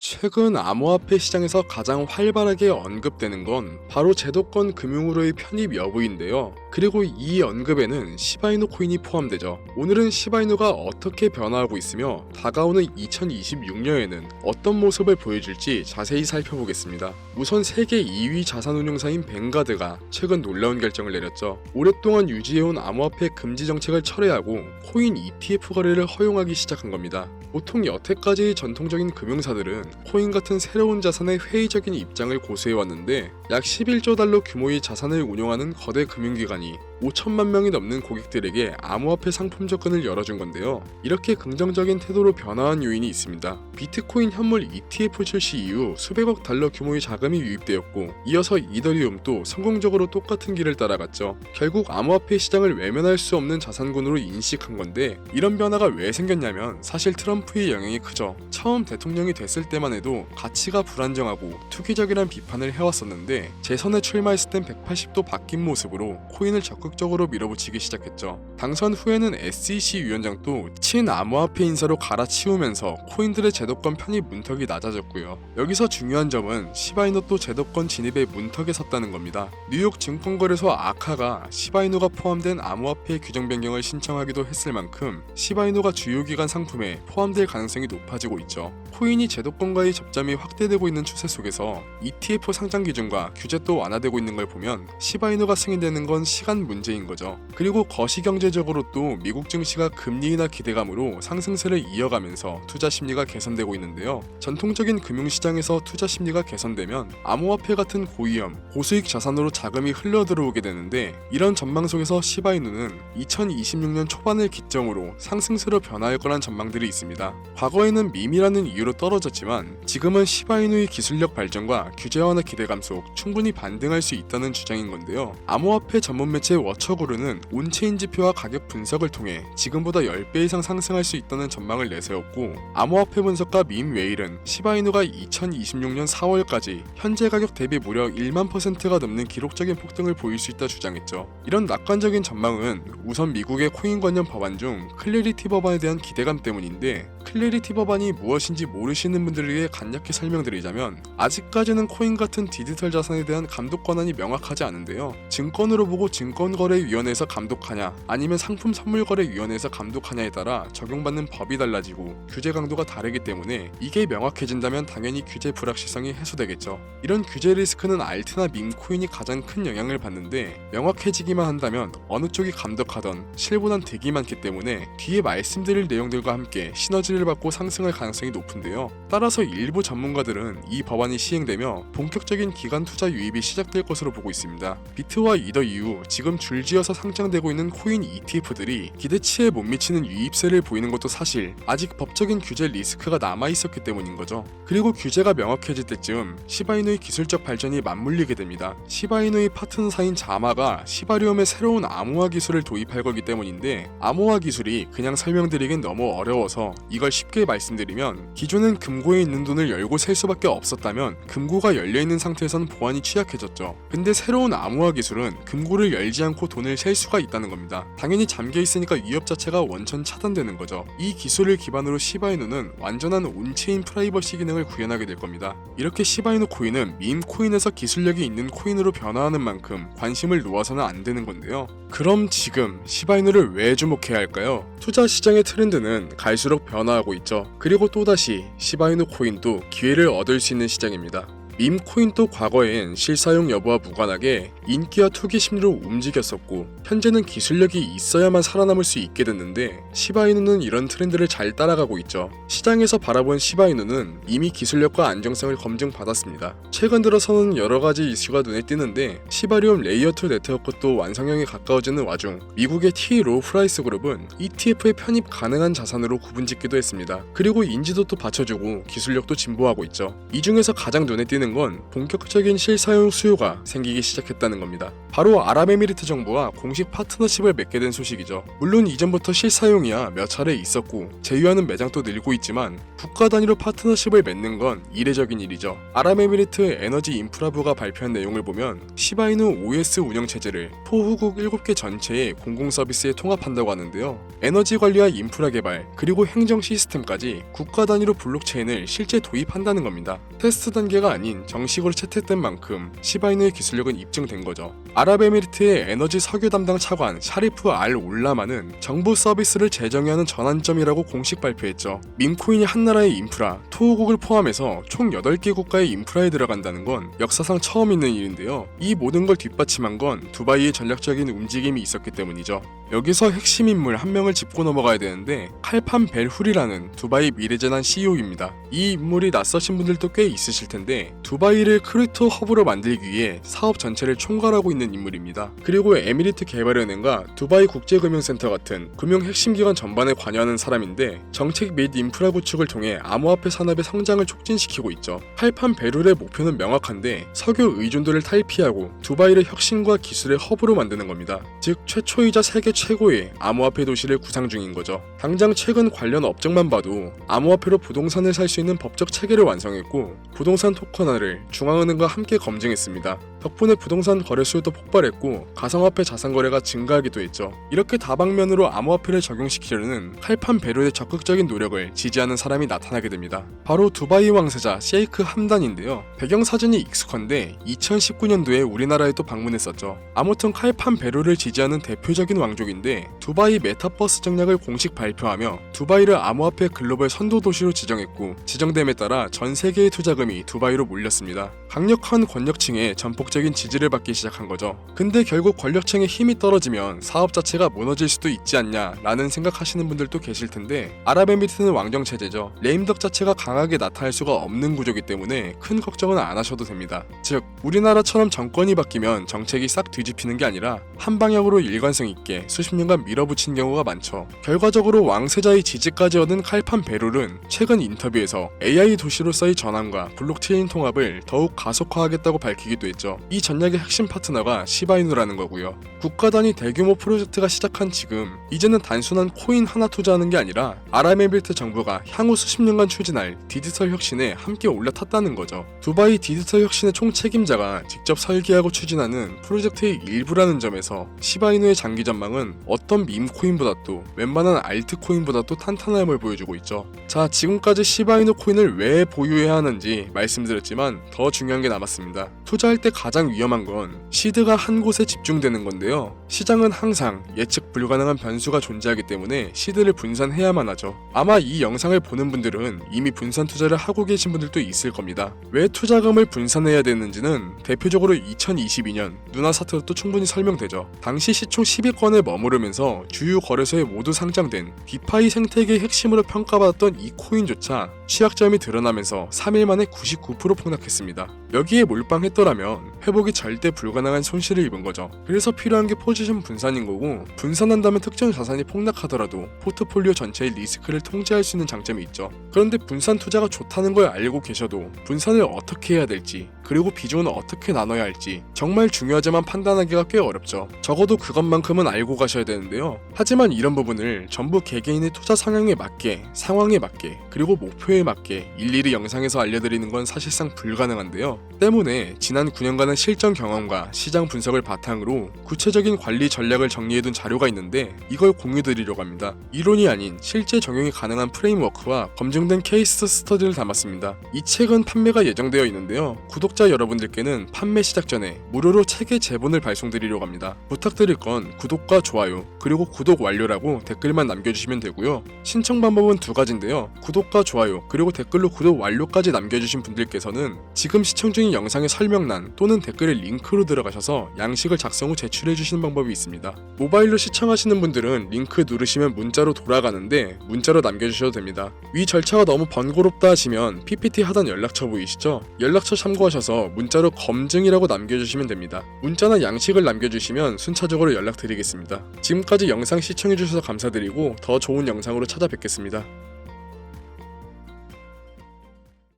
최근 암호화폐 시장에서 가장 활발하게 언급되는 건 바로 제도권 금융으로의 편입 여부인데요. 그리고 이 언급에는 시바이누 코인이 포함되죠. 오늘은 시바이누가 어떻게 변화하고 있으며 다가오는 2026년에는 어떤 모습을 보여줄지 자세히 살펴보겠습니다. 우선 세계 2위 자산운용사인 뱅가드가 최근 놀라운 결정을 내렸죠. 오랫동안 유지해온 암호화폐 금지 정책을 철회하고 코인 ETF 거래를 허용하기 시작한 겁니다. 보통 여태까지 전통적인 금융사들은 코인 같은 새로운 자산에 회의적인 입장을 고수해왔는데 약 11조 달러 규모의 자산을 운용하는 거대 금융기관이 5천만 명이 넘는 고객들에게 암호화폐 상품 접근을 열어준 건데요. 이렇게 긍정적인 태도로 변화한 요인이 있습니다. 비트코인 현물 ETF 출시 이후 수백억 달러 규모의 자금이 유입되었고 이어서 이더리움도 성공적으로 똑같은 길을 따라갔죠. 결국 암호화폐 시장을 외면할 수 없는 자산군으로 인식한 건데 이런 변화가 왜 생겼냐면 사실 트럼프의 영향이 크죠. 처음 대통령이 됐을 때만 해도 가치가 불안정하고 투기적이란 비판을 해왔었는데 재선에 출마했을 땐 180도 바뀐 모습으로 코인을 적극적으로 밀어붙이기 시작했죠. 당선 후에는 SEC 위원장도 친암호화폐 인사로 갈아치우면서 코인들의 제도권 편입 문턱이 낮아졌고요. 여기서 중요한 점은 시바이누도 제도권 진입에 문턱에 섰다는 겁니다. 뉴욕 증권거래소 아카가 시바이누가 포함된 암호화폐 규정 변경을 신청하기도 했을 만큼 시바이누가 주요 기관 상품에 포함될 가능성이 높아지고 있죠. 코인이 제도권과의 접점이 확대되고 있는 추세 속에서 ETF 상장 기준과 규제도 완화되고 있는 걸 보면 시바이누가 승인되는 건 시간 문제인 거죠. 그리고 거시경제적으로도 미국 증시가 금리 인하 기대감으로 상승세를 이어가면서 투자 심리가 개선되고 있는데요. 전통적인 금융시장에서 투자 심리가 개선되면 암호화폐 같은 고위험, 고수익 자산으로 자금이 흘러들어오게 되는데 이런 전망 속에서 시바이누는 2026년 초반을 기점으로 상승세로 변화할 거란 전망들이 있습니다. 과거에는 밈이라는 이유로 떨어졌지만 지금은 시바이누의 기술력 발전과 규제 완화 기대감 속 충분히 반등할 수 있다는 주장인 건데요. 암호화폐 전문 매체 워처구르는 온체인 지표와 가격 분석을 통해 지금보다 10배 이상 상승할 수 있다는 전망을 내세웠고 암호화폐 분석가 밈 웨일은 시바이누가 2026년 4월까지 현재 가격 대비 무려 1만 %가 넘는 기록적인 폭등을 보일 수 있다 주장했죠. 이런 낙관적인 전망은 우선 미국의 코인 관련 법안 중 클래리티 법안에 대한 기대감 때문인데 클래리티 법안이 무엇인지 모르시는 분들에게 간략히 설명드리자면 아직까지는 코인 같은 디지털 자산에 대한 감독 권한이 명확하지 않은데요. 증권으로 보고 증권거래위원회에서 감독하냐 아니면 상품선물거래위원회에서 감독하냐에 따라 적용받는 법이 달라지고 규제 강도가 다르기 때문에 이게 명확해진다면 당연히 규제 불확실성이 해소되겠죠. 이런 규제 리스크는 알트나 밈코인이 가장 큰 영향을 받는데 명확해지기만 한다면 어느 쪽이 감독하던 실보단 득이 많기 때문에 뒤에 말씀드릴 내용들과 함께 시너지를 받고 상승할 가능성이 높은데요. 따라서 일부 전문가들은 이 법안이 시행되며 본격적인 기관 투자 유입이 시작될 것으로 보고 있습니다. 비트와 이더 이후 지금 줄지어서 상장되고 있는 코인 ETF들이 기대치에 못 미치는 유입세를 보이는 것도 사실 아직 법적인 규제 리스크가 남아있었기 때문인 거죠. 그리고 규제가 명확해질 때쯤 시바이누의 기술적 발전이 맞물리게 됩니다. 시바이누의 파트너사인 자마가 시바리움의 새로운 암호화 기술을 도입할 거기 때문인데 암호화 기술이 그냥 설명드리긴 너무 어려워서 이걸 쉽게 말씀드리면 기존엔 금고에 있는 돈을 열고 셀 수밖에 없었다면 금고가 열려있는 상태에선 보안이 취약해졌죠. 근데 새로운 암호화 기술은 금고를 열지 않고 돈을 셀 수가 있다는 겁니다. 당연히 잠겨있으니까 위협 자체가 원천 차단되는 거죠. 이 기술을 기반으로 시바이누는 완전한 온체인 프라이버시 기능을 구현하게 될 겁니다. 이렇게 시바이누 코인은 밈 코인에서 기술력이 있는 코인으로 변화하는 만큼 관심을 놓아서는 안 되는 건데요. 그럼 지금 시바이누를 왜 주목해야 할까요? 투자 시장의 트렌드는 갈수록 변화하고 있죠. 그리고 또다시 시바이누 코인도 기회를 얻을 수 있는 시장입니다. 밈 코인도 과거엔 실사용 여부와 무관하게 인기와 투기 심리로 움직였었고 현재는 기술력이 있어야만 살아남을 수 있게 됐는데 시바이누는 이런 트렌드를 잘 따라가고 있죠. 시장에서 바라본 시바이누는 이미 기술력과 안정성을 검증받았습니다. 최근 들어서는 여러가지 이슈가 눈에 띄는데 시바리움 레이어2 네트워크도 완성형에 가까워지는 와중 미국의 T 로우 프라이스 그룹은 ETF에 편입 가능한 자산으로 구분짓기도 했습니다. 그리고 인지도도 받쳐주고 기술력도 진보하고 있죠. 이 중에서 가장 눈에 띄는 건 본격적인 실사용 수요가 생기기 시작했다는 있다는 겁니다. 바로 아랍에미리트 정부와 공식 파트너십을 맺게 된 소식이죠. 물론 이전부터 실사용이야 몇 차례 있었고 제휴하는 매장도 늘고 있지만 국가 단위로 파트너십을 맺는 건 이례적인 일이죠. 아랍에미리트 에너지 인프라부가 발표한 내용을 보면 시바이누 OS 운영 체제를 포후국 7개 전체의 공공 서비스에 통합한다고 하는데요. 에너지 관리와 인프라 개발 그리고 행정 시스템까지 국가 단위로 블록체인을 실제 도입한다는 겁니다. 테스트 단계가 아닌 정식으로 채택된 만큼 시바이누의 기술력은 입증된 거죠. 아랍에미리트의 에너지 석유 담당 차관 샤리프 알 올라마는 정부 서비스를 재정의하는 전환점이라고 공식 발표했죠. 밈코인이 한 나라의 인프라, 토호국을 포함해서 총 8개 국가의 인프라에 들어간다는 건 역사상 처음 있는 일인데요. 이 모든 걸 뒷받침한 건 두바이의 전략적인 움직임이 있었기 때문이죠. 여기서 핵심 인물 한 명을 짚고 넘어가야 되는데 칼판 벨훌이라는 두바이 미래재단 CEO입니다. 이 인물이 낯서신 분들도 꽤 있으실 텐데 두바이를 크립토 허브로 만들기 위해 사업 전체를 총괄하고 있는 인물입니다. 그리고 에미리트 개발은행과 두바이 국제금융센터 같은 금융 핵심 기관 전반에 관여하는 사람인데 정책 및 인프라 구축을 통해 암호화폐 산업의 성장을 촉진시키고 있죠. 칼판 벨훌의 목표는 명확한데 석유 의존도를 탈피하고 두바이를 혁신과 기술의 허브로 만드는 겁니다. 즉 최초이자 세계 최고의 암호화폐 도시를 구상 중인 거죠. 당장 최근 관련 업적만 봐도 암호화폐로 부동산을 살 수 있는 법적 체계를 완성했고 부동산 토큰화를 중앙은행과 함께 검증했습니다. 덕분에 부동산 거래수도 폭발했고 가상화폐 자산 거래가 증가하기도 했죠. 이렇게 다방면으로 암호화폐를 적용시키려는 칼판 벨훌의 적극적인 노력을 지지하는 사람이 나타나게 됩니다. 바로 두바이 왕세자 셰이크 함단인데요. 배경 사진이 익숙한데 2019년도에 우리나라에 또 방문했었죠. 아무튼 칼판 벨훌을 지지하는 대표적인 왕족인데 두바이 메타버스 정략을 공식 발표하며 두바이를 암호화폐 글로벌 선도 도시로 지정했고 지정됨에 따라 전 세계의 투자금이 두바이로 몰렸습니다. 강력한 권력층의 전폭적인 지지를 받기 시작한 거죠. 근데 결국 권력층의 힘이 떨어지면 사업 자체가 무너질 수도 있지 않냐 라는 생각하시는 분들도 계실 텐데 아랍에미리트는 왕정 체제죠. 레임덕 자체가 강하게 나타날 수가 없는 구조이기 때문에 큰 걱정은 안 하셔도 됩니다. 즉 우리나라처럼 정권이 바뀌면 정책이 싹 뒤집히는 게 아니라 한 방향으로 일관성 있게 수십 년간 밀어붙인 경우가 많죠. 결과적으로 왕세자의 지지까지 얻은 칼판 벨훌은 최근 인터뷰에서 AI 도시로서의 전환과 블록체인 통합을 더욱 가속화하겠다고 밝히기도 했죠. 이 전략의 핵심 파트너가 시바이누라는 거고요. 국가 단위 대규모 프로젝트가 시작한 지금 이제는 단순한 코인 하나 투자하는 게 아니라 아랍에미리트 정부가 향후 수십 년간 추진할 디지털 혁신에 함께 올라탔다는 거죠. 두바이 디지털 혁신의 총책임자가 직접 설계하고 추진하는 프로젝트의 일부라는 점에서 시바이누의 장기 전망은 어떤 밈코인보다도 웬만한 알트코인보다도 탄탄함을 보여주고 있죠. 자, 지금까지 시바이누 코인을 왜 보유해야 하는지 말씀드렸지만 더 중요한 게 남았습니다. 투자할 때 가장 위험한 건 시드가 한 곳에 집중되는 건데요. 시장은 항상 예측 불가능한 변수가 존재하기 때문에 시드를 분산해야만 하죠. 아마 이 영상을 보는 분들은 이미 분산 투자를 하고 계신 분들도 있을 겁니다. 왜 투자금을 분산해야 되는지는 대표적으로 2022년 누나 사태로도 충분히 설명되죠. 당시 시총 10위권에 머무르면서 주요 거래소에 모두 상장된 디파이 생태계의 핵심으로 평가받았던 이 코인조차 취약점이 드러나면서 3일 만에 99% 폭락했습니다. 여기에 몰빵했더라면 회복이 절대 불가능한 손실을 입은 거죠. 그래서 필요한 게 포지션 분산인 거고 분산한다면 특정 자산이 폭락하더라도 포트폴리오 전체의 리스크를 통제할 수 있는 장점이 있죠. 그런데 분산 투자가 좋다는 걸 알고 계셔도 분산을 어떻게 해야 될지 그리고 비중은 어떻게 나눠야 할지 정말 중요하지만 판단하기가 꽤 어렵죠. 적어도 그것만큼은 알고 가셔야 되는데요. 하지만 이런 부분을 전부 개개인의 투자 성향에 맞게 상황에 맞게 그리고 목표에 맞게 일일이 영상에서 알려드리는 건 사실상 불가능한데요. 때문에 지난 9년간의 실전 경험과 시장 분석을 바탕으로 구체적인 관리 전략을 정리해둔 자료가 있는데 이걸 공유드리려고 합니다. 이론이 아닌 실제 적용이 가능한 프레임워크와 검증된 케이스 스터디를 담았습니다. 이 책은 판매가 예정되어 있는데요. 구독자 여러분들께는 판매 시작 전에 무료로 책의 제본을 발송드리려고 합니다. 부탁드릴 건 구독과 좋아요 그리고 구독 완료라고 댓글만 남겨주시면 되고요. 신청 방법은 두 가지인데요. 구독과 좋아요 그리고 댓글로 구독 완료까지 남겨주신 분들께서는 지금 시청 중인 영상의 설명란 또는 댓글에 링크로 들어가셔서 양식을 작성 후 제출해주시는 방법이 있습니다. 모바일로 시청하시는 분들은 링크 누르시면 문자로 돌아가는데 문자로 남겨주셔도 됩니다. 위 절차가 너무 번거롭다 하시면 PPT 하단 연락처 보이시죠? 연락처 참고하셔서 문자로 검증이라고 남겨주시면 됩니다. 문자나 양식을 남겨주시면 순차적으로 연락드리겠습니다. 지금까지 영상 시청해주셔서 감사드리고 더 좋은 영상으로 찾아뵙겠습니다.